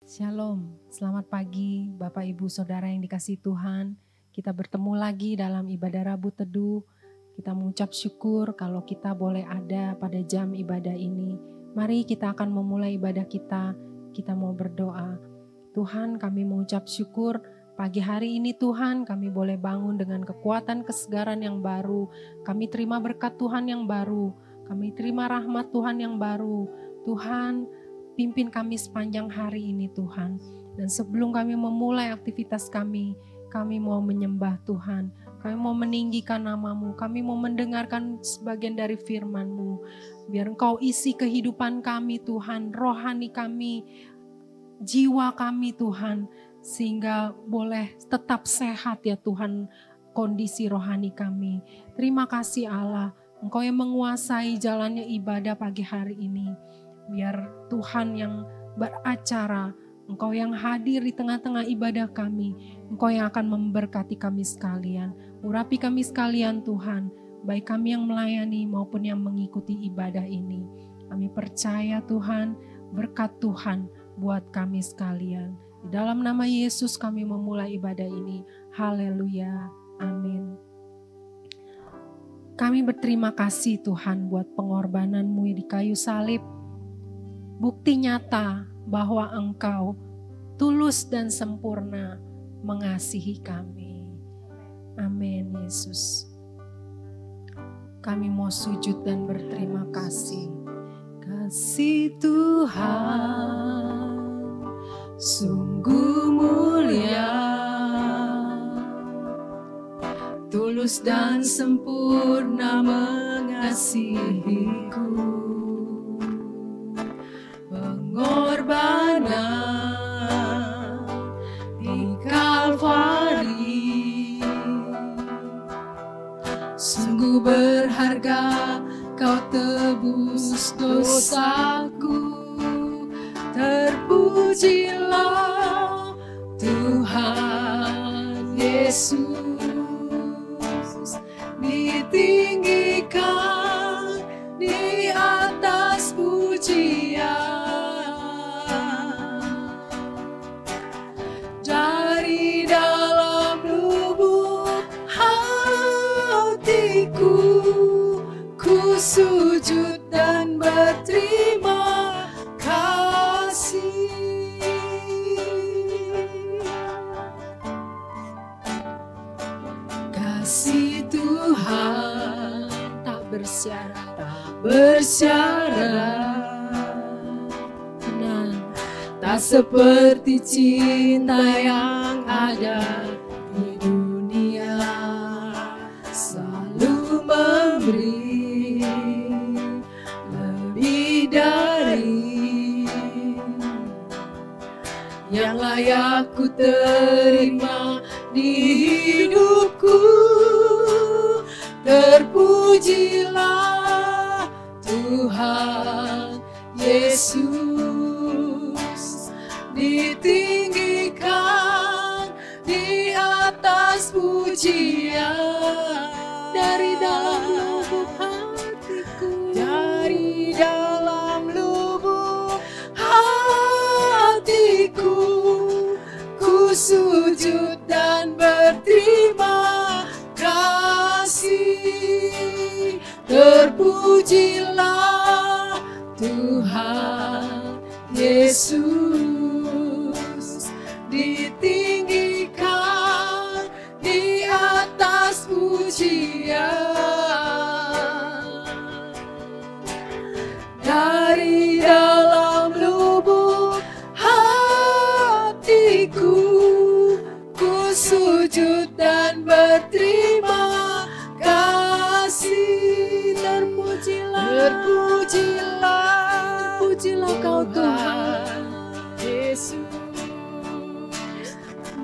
Shalom, selamat pagi Bapak Ibu Saudara yang dikasihi Tuhan. Kita bertemu lagi dalam ibadah Rabu Teduh. Kita mengucap syukur kalau kita boleh ada pada jam ibadah ini. Mari kita akan memulai ibadah kita. Kita mau berdoa. Tuhan, kami mengucap syukur pagi hari ini Tuhan, kami boleh bangun dengan kekuatan kesegaran yang baru. Kami terima berkat Tuhan yang baru. Kami terima rahmat Tuhan yang baru. Tuhan, pimpin kami sepanjang hari ini Tuhan. Dan sebelum kami memulai aktivitas kami mau menyembah Tuhan. Kami mau meninggikan nama-Mu. Kami mau mendengarkan sebagian dari firman-Mu. Biar Engkau isi kehidupan kami Tuhan, rohani kami, jiwa kami Tuhan. Sehingga boleh tetap sehat ya Tuhan kondisi rohani kami. Terima kasih Allah, Engkau yang menguasai jalannya ibadah pagi hari ini. Biar Tuhan yang beracara, Engkau yang hadir di tengah-tengah ibadah kami, Engkau yang akan memberkati kami sekalian. Urapi kami sekalian Tuhan, baik kami yang melayani maupun yang mengikuti ibadah ini. Kami percaya Tuhan, berkat Tuhan buat kami sekalian. Di dalam nama Yesus kami memulai ibadah ini. Haleluya, amin. Kami berterima kasih Tuhan buat pengorbanan-Mu di kayu salib. Bukti nyata bahwa Engkau tulus dan sempurna mengasihi kami. Amin Yesus. Kami mau sujud dan berterima kasih. Kasih Tuhan sungguh mulia, tulus dan sempurna mengasihiku. Pengorbanan di Kalvari sungguh berharga, Kau tebus dosaku. Terpujilah Tuhan Yesus, ditinggikan di atas pujian. Dari dalam lubuk hatiku, ku sujud dan berterima kasih. Kasih Tuhan tak bersyarat, benar, tak seperti cinta yang ada di dunia. Selalu memberi lebih dari yang layak ku terima di hidupku. Terpujilah Tuhan Yesus, ditinggikan di atas pujian. Dari dalam lubuk hatiku, dari dalam lubuk hatiku, ku sujud dan berterima kasih. Terpujilah Tuhan Yesus, ditinggikan di atas pujian. Dari dalam lubuk hatiku, ku sujud dan berterima kasih. Terpujilah Kau Tuhan Yesus,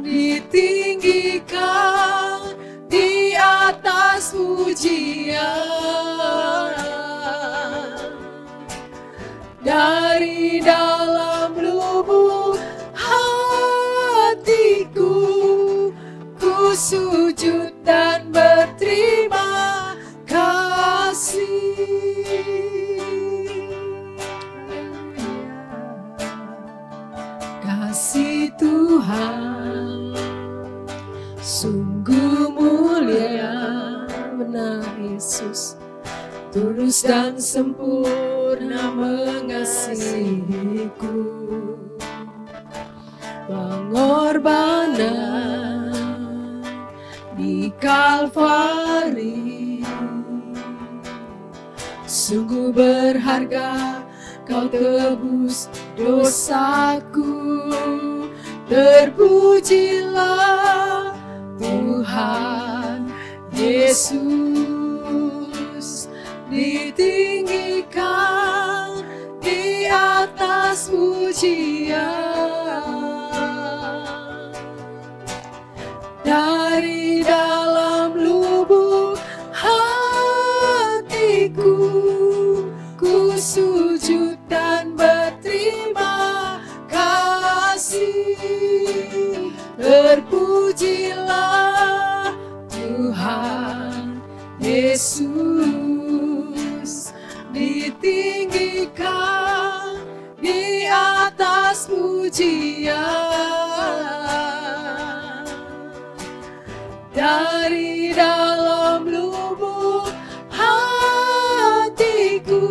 ditinggikan di atas pujian. Dari dalam lubuk hatiku, ku sujud dan berterima kasih. kasih Tuhan sungguh mulia, benar Yesus, tulus dan sempurna mengasihiku. Pengorbanan di Kalvari sungguh berharga, Kau tebus dosaku. Terpujilah Tuhan Yesus, ditinggikan di atas pujian. Dari dalam lubuk hatiku, ku sujud dan berterima kasih. Terpujilah Tuhan Yesus, ditinggikan di atas pujian. Dari dalam lubuk hatiku,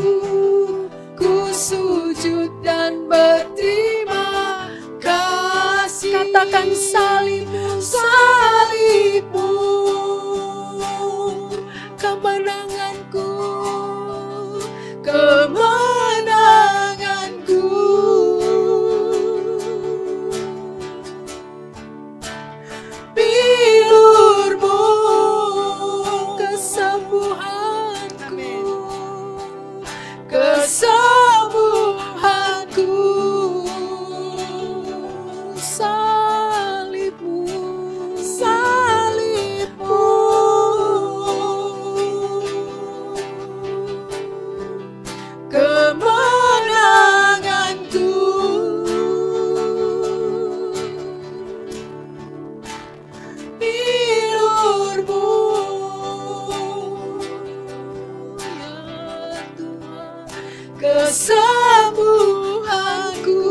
ku sujud dan berterima kasih. Katakan salibmu, salibmu, kemenanganku, kemenanganku. Pilurmu, kesembuhanku, kesembuhanku. Salibmu, salibmu, kemenanganku. Pilurmu, ya Tuhan, kesembuhanku.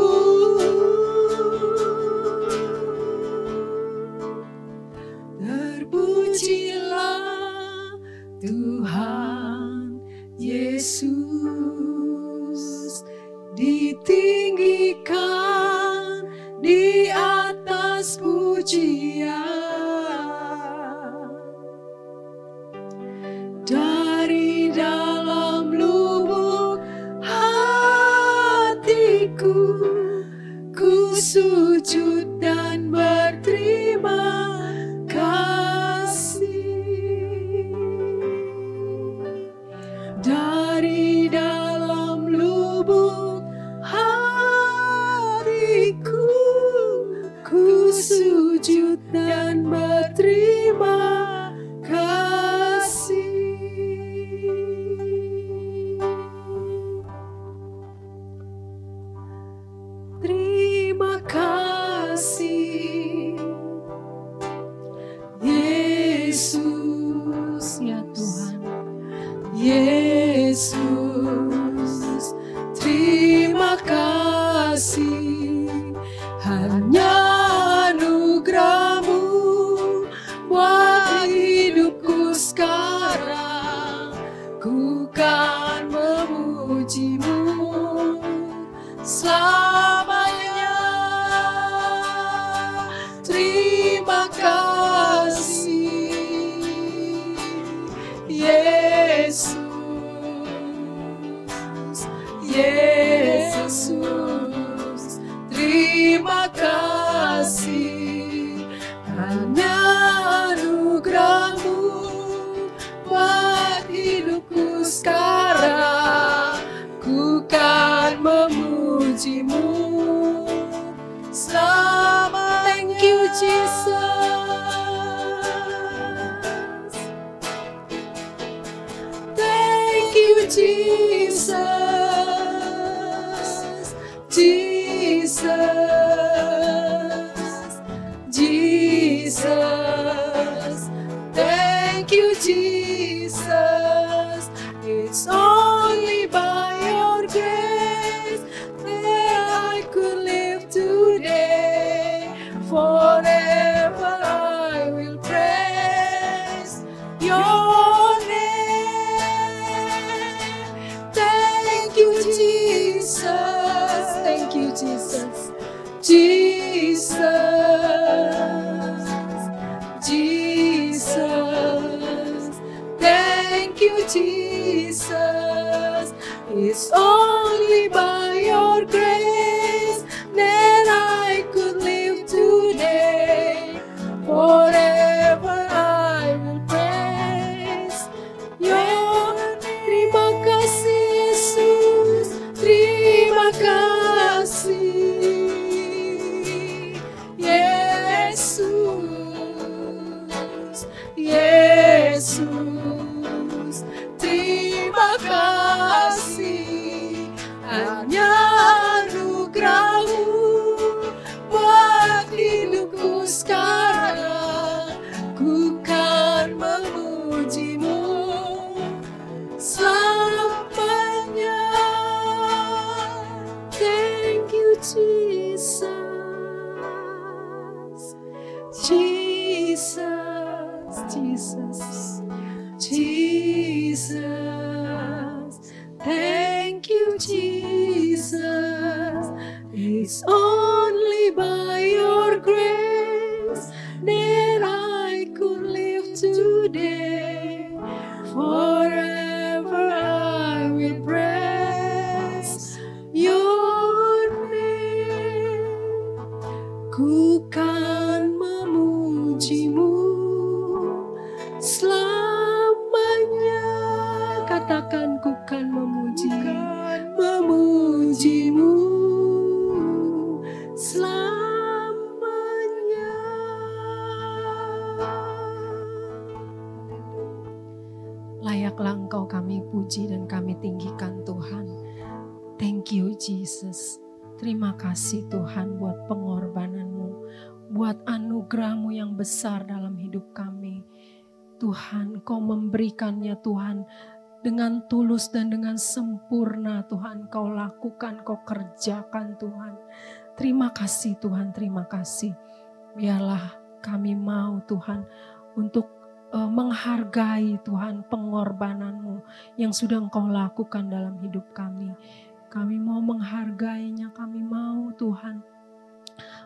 Terpujilah Tuhan Yesus, ditinggikan di atas pujian. Dari dalam lubuk hatiku, ku sujud dan berterima kasih. Dari dalam lubuk hatiku, ku sujud dan berterima kasih. Terima kasih Yesus, ya Tuhan Yesus. Terima kasih, hanya anugerah-Mu buat hidupku sekarang. Ku kan memuji-Mu selamanya. Terima kasih Yesus, Yesus. Terima kasih, hanya anugerah-Mu buat hidupku sekarang. Ku kan memuji-Mu selamanya. Thank you Jesus, thank you Jesus, Jesus, Jesus. Thank you Jesus. It's only by your grace that I could live today. Jesus, Jesus, thank you, Jesus. It's only by your grace that I could live today. Forever I will praise your name. Terima kasih Yesus, terima kasih Yesus, Yesus, terima kasih. Hanya anugerah-Mu buat hidupku sekarang. Ku kan memuji-Mu selamanya. Thank you Jesus, Jesus, Jesus, Jesus. Thank you Jesus. It's only by your grace that I could live today. Forever I will praise your name. Ku kan memuji-Mu selamanya. Katakan, ku kan memuji-Mu selamanya. Layaklah Engkau kami puji dan kami tinggikan Tuhan. Thank you Jesus. Terima kasih Tuhan buat pengorbanan-Mu, buat anugerah-Mu yang besar dalam hidup kami. Tuhan, Kau memberikannya Tuhan dengan tulus dan dengan sempurna Tuhan. Kau lakukan, Kau kerjakan Tuhan. Terima kasih Tuhan, terima kasih. Biarlah kami mau Tuhan untuk menghargai Tuhan pengorbanan-Mu yang sudah Engkau lakukan dalam hidup kami. Kami mau menghargainya, kami mau Tuhan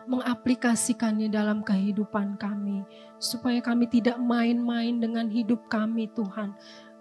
mengaplikasikannya dalam kehidupan kami. Supaya kami tidak main-main dengan hidup kami Tuhan.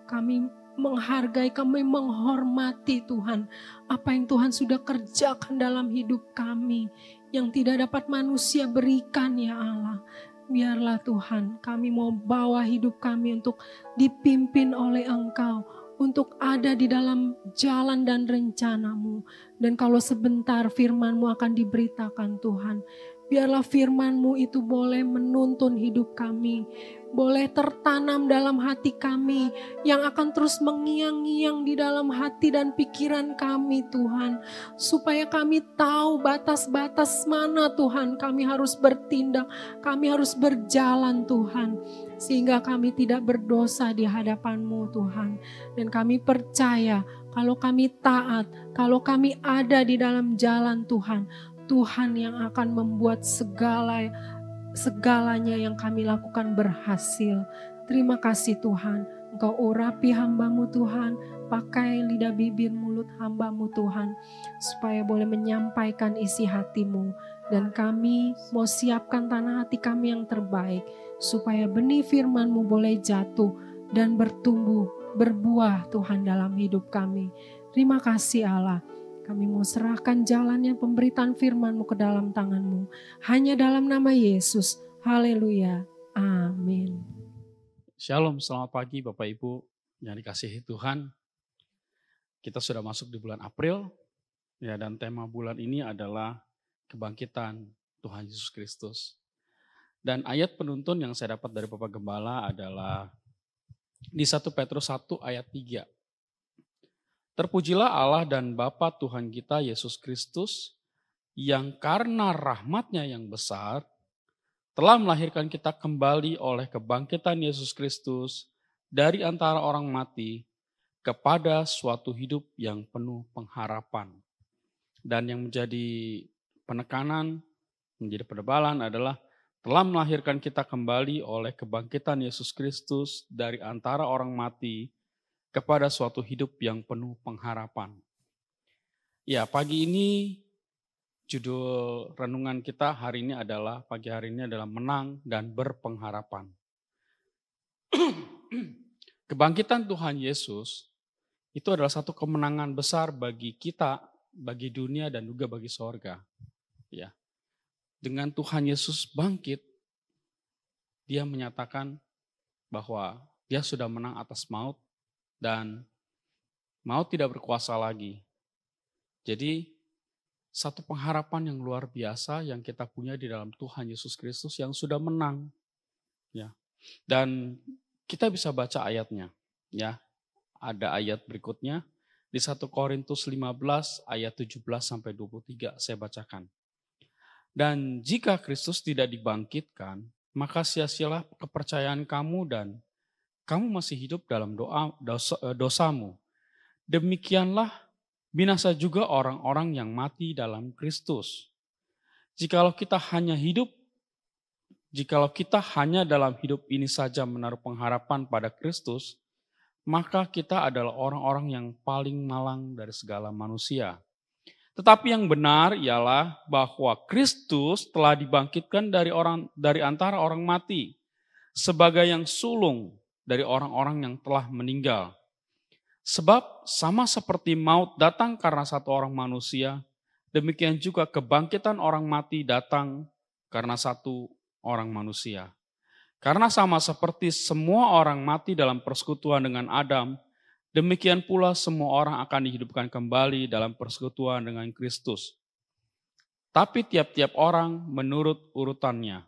Kami menghargai, kami menghormati Tuhan. Apa yang Tuhan sudah kerjakan dalam hidup kami. Yang tidak dapat manusia berikan ya Allah. Biarlah Tuhan kami mau bawa hidup kami untuk dipimpin oleh Engkau. Untuk ada di dalam jalan dan rencana-Mu. Dan kalau sebentar firman-Mu akan diberitakan Tuhan. Biarlah firman-Mu itu boleh menuntun hidup kami. Boleh tertanam dalam hati kami. Yang akan terus mengiang-ngiang di dalam hati dan pikiran kami Tuhan. Supaya kami tahu batas-batas mana Tuhan kami harus bertindak. Kami harus berjalan Tuhan. Sehingga kami tidak berdosa di hadapan-Mu Tuhan. Dan kami percaya kalau kami taat, kalau kami ada di dalam jalan Tuhan, Tuhan yang akan membuat segalanya yang kami lakukan berhasil. Terima kasih Tuhan, Engkau urapi hamba-Mu Tuhan, pakai lidah bibir mulut hamba-Mu Tuhan, supaya boleh menyampaikan isi hati-Mu. Dan kami mau siapkan tanah hati kami yang terbaik, supaya benih firman-Mu boleh jatuh dan bertumbuh, berbuah Tuhan dalam hidup kami. Terima kasih Allah. Kami mau serahkan jalannya pemberitaan firman-Mu ke dalam tangan-Mu. Hanya dalam nama Yesus. Haleluya. Amin. Shalom, selamat pagi Bapak Ibu yang dikasihi Tuhan. Kita sudah masuk di bulan April. Ya, dan tema bulan ini adalah kebangkitan Tuhan Yesus Kristus. Dan ayat penuntun yang saya dapat dari Bapak Gembala adalah di 1 Petrus 1 ayat 3. Terpujilah Allah dan Bapa Tuhan kita Yesus Kristus yang karena rahmat-Nya yang besar telah melahirkan kita kembali oleh kebangkitan Yesus Kristus dari antara orang mati kepada suatu hidup yang penuh pengharapan. Dan yang menjadi penekanan, menjadi penebalan adalah telah melahirkan kita kembali oleh kebangkitan Yesus Kristus dari antara orang mati kepada suatu hidup yang penuh pengharapan. Ya, pagi ini Judul renungan kita hari ini adalah, pagi hari ini adalah menang dan berpengharapan. Kebangkitan Tuhan Yesus itu adalah satu kemenangan besar bagi kita, bagi dunia dan juga bagi sorga. Ya. Dengan Tuhan Yesus bangkit, dia menyatakan bahwa dia sudah menang atas maut dan maut tidak berkuasa lagi. Jadi satu pengharapan yang luar biasa yang kita punya di dalam Tuhan Yesus Kristus yang sudah menang. Ya. Dan kita bisa baca ayatnya. Ya. Ada ayat berikutnya di 1 Korintus 15 ayat 17 sampai 23 saya bacakan. Dan jika Kristus tidak dibangkitkan, maka sia-sialah kepercayaan kamu dan kamu masih hidup dalam dosamu. Demikianlah binasa juga orang-orang yang mati dalam Kristus. Jikalau kita hanya dalam hidup ini saja menaruh pengharapan pada Kristus, maka kita adalah orang-orang yang paling malang dari segala manusia. Tetapi yang benar ialah bahwa Kristus telah dibangkitkan dari antara orang mati sebagai yang sulung dari orang-orang yang telah meninggal. Sebab sama seperti maut datang karena satu orang manusia, demikian juga kebangkitan orang mati datang karena satu orang manusia. Karena sama seperti semua orang mati dalam persekutuan dengan Adam, demikian pula semua orang akan dihidupkan kembali dalam persekutuan dengan Kristus. Tapi tiap-tiap orang menurut urutannya.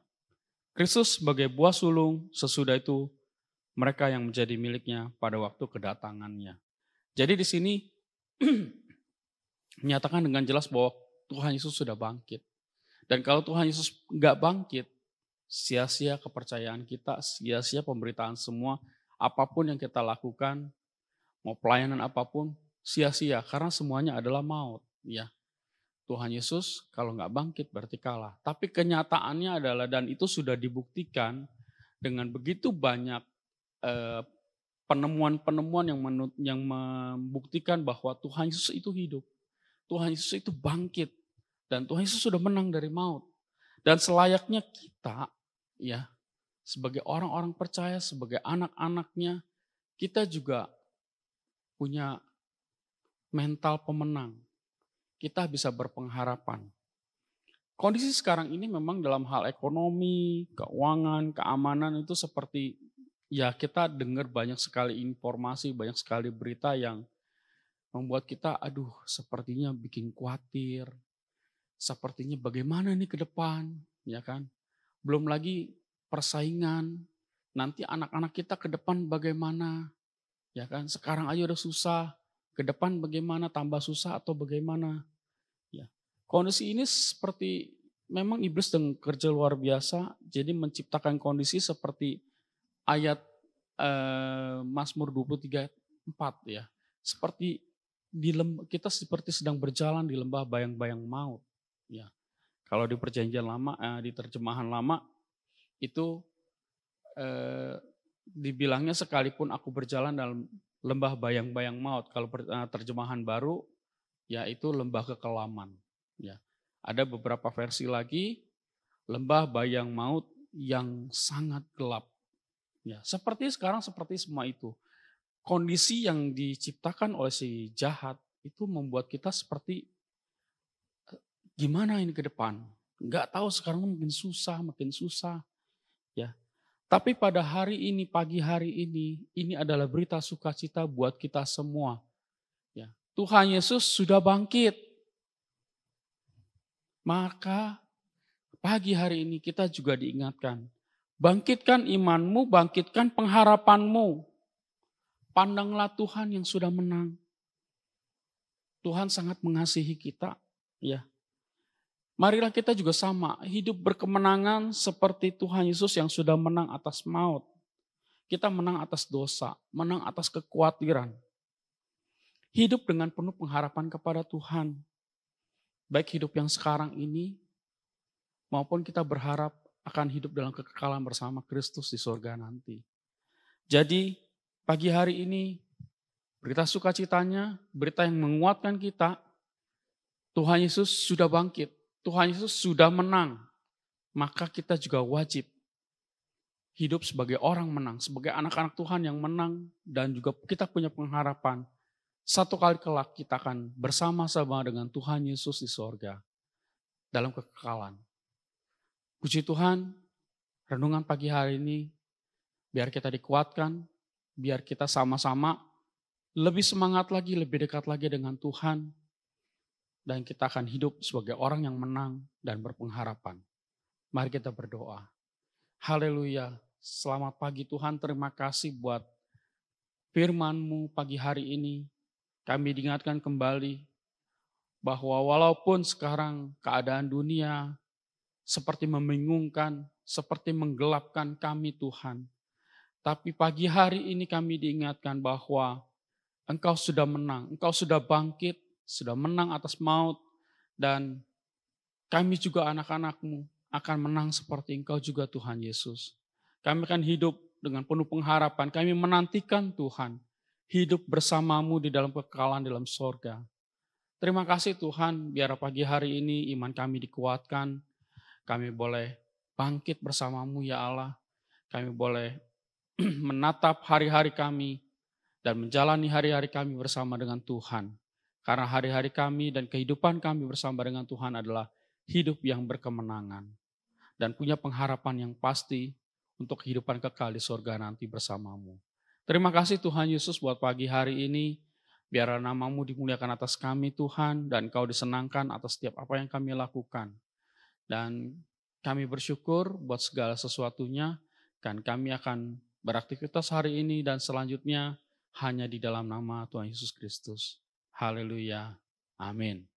Kristus sebagai buah sulung, sesudah itu mereka yang menjadi miliknya pada waktu kedatangannya. Jadi di sini menyatakan dengan jelas bahwa Tuhan Yesus sudah bangkit. Dan kalau Tuhan Yesus nggak bangkit, sia-sia kepercayaan kita, sia-sia pemberitaan semua, apapun yang kita lakukan, mau pelayanan apapun, sia-sia karena semuanya adalah maut. Ya, Tuhan Yesus kalau nggak bangkit berarti kalah. Tapi kenyataannya adalah, dan itu sudah dibuktikan dengan begitu banyak penemuan-penemuan yang membuktikan bahwa Tuhan Yesus itu hidup. Tuhan Yesus itu bangkit. Dan Tuhan Yesus sudah menang dari maut. Dan selayaknya kita, ya, sebagai orang-orang percaya, sebagai anak-anaknya, kita juga punya mental pemenang. Kita bisa berpengharapan. Kondisi sekarang ini memang dalam hal ekonomi, keuangan, keamanan itu seperti, ya kita dengar banyak sekali informasi, banyak sekali berita yang membuat kita, aduh sepertinya bikin khawatir. Sepertinya bagaimana nih ke depan, ya kan? Belum lagi persaingan, nanti anak-anak kita ke depan bagaimana, ya kan? Sekarang aja udah susah, ke depan bagaimana, tambah susah atau bagaimana? Ya. Kondisi ini seperti memang iblis dengan kerja luar biasa, jadi menciptakan kondisi seperti ayat Mazmur 23:4 ya. Seperti kita seperti sedang berjalan di lembah bayang-bayang maut. Ya. Kalau di perjanjian lama, di terjemahan lama itu dibilangnya sekalipun aku berjalan dalam lembah bayang-bayang maut. Kalau terjemahan baru yaitu lembah kekelaman. Ya. Ada beberapa versi lagi lembah bayang maut yang sangat gelap. Ya, seperti sekarang seperti semua itu. Kondisi yang diciptakan oleh si jahat itu membuat kita seperti gimana ini ke depan? Enggak tahu, sekarang makin susah. Ya. Tapi pada hari ini, pagi hari ini adalah berita sukacita buat kita semua. Ya. Tuhan Yesus sudah bangkit. Maka pagi hari ini kita juga diingatkan, bangkitkan imanmu, bangkitkan pengharapanmu. Pandanglah Tuhan yang sudah menang. Tuhan sangat mengasihi kita. Ya. Marilah kita juga sama, hidup berkemenangan seperti Tuhan Yesus yang sudah menang atas maut. Kita menang atas dosa, menang atas kekhawatiran. Hidup dengan penuh pengharapan kepada Tuhan. Baik hidup yang sekarang ini, maupun kita berharap akan hidup dalam kekekalan bersama Kristus di surga nanti. Jadi pagi hari ini berita sukacitanya, berita yang menguatkan kita, Tuhan Yesus sudah bangkit. Tuhan Yesus sudah menang, maka kita juga wajib hidup sebagai orang menang, sebagai anak-anak Tuhan yang menang, dan juga kita punya pengharapan. Satu kali kelak kita akan bersama-sama dengan Tuhan Yesus di sorga, dalam kekekalan. Puji Tuhan, renungan pagi hari ini, biar kita dikuatkan, biar kita sama-sama lebih semangat lagi, lebih dekat lagi dengan Tuhan, dan kita akan hidup sebagai orang yang menang dan berpengharapan. Mari kita berdoa. Haleluya. Selamat pagi Tuhan, terima kasih buat firman-Mu pagi hari ini. Kami diingatkan kembali bahwa walaupun sekarang keadaan dunia seperti membingungkan, seperti menggelapkan kami Tuhan. Tapi pagi hari ini kami diingatkan bahwa Engkau sudah menang, Engkau sudah bangkit, sudah menang atas maut, dan kami juga anak-anak-Mu akan menang seperti Engkau juga Tuhan Yesus. Kami akan hidup dengan penuh pengharapan, kami menantikan Tuhan, hidup bersama-Mu di dalam kekekalan dalam sorga. Terima kasih Tuhan, biar pagi hari ini iman kami dikuatkan, kami boleh bangkit bersama-Mu ya Allah, kami boleh menatap hari-hari kami, dan menjalani hari-hari kami bersama dengan Tuhan. Karena hari-hari kami dan kehidupan kami bersama dengan Tuhan adalah hidup yang berkemenangan. Dan punya pengharapan yang pasti untuk kehidupan kekal di surga nanti bersama-Mu. Terima kasih Tuhan Yesus buat pagi hari ini. Biarlah nama-Mu dimuliakan atas kami Tuhan, dan Kau disenangkan atas setiap apa yang kami lakukan. Dan kami bersyukur buat segala sesuatunya, dan kami akan beraktivitas hari ini dan selanjutnya hanya di dalam nama Tuhan Yesus Kristus. Haleluya. Amin.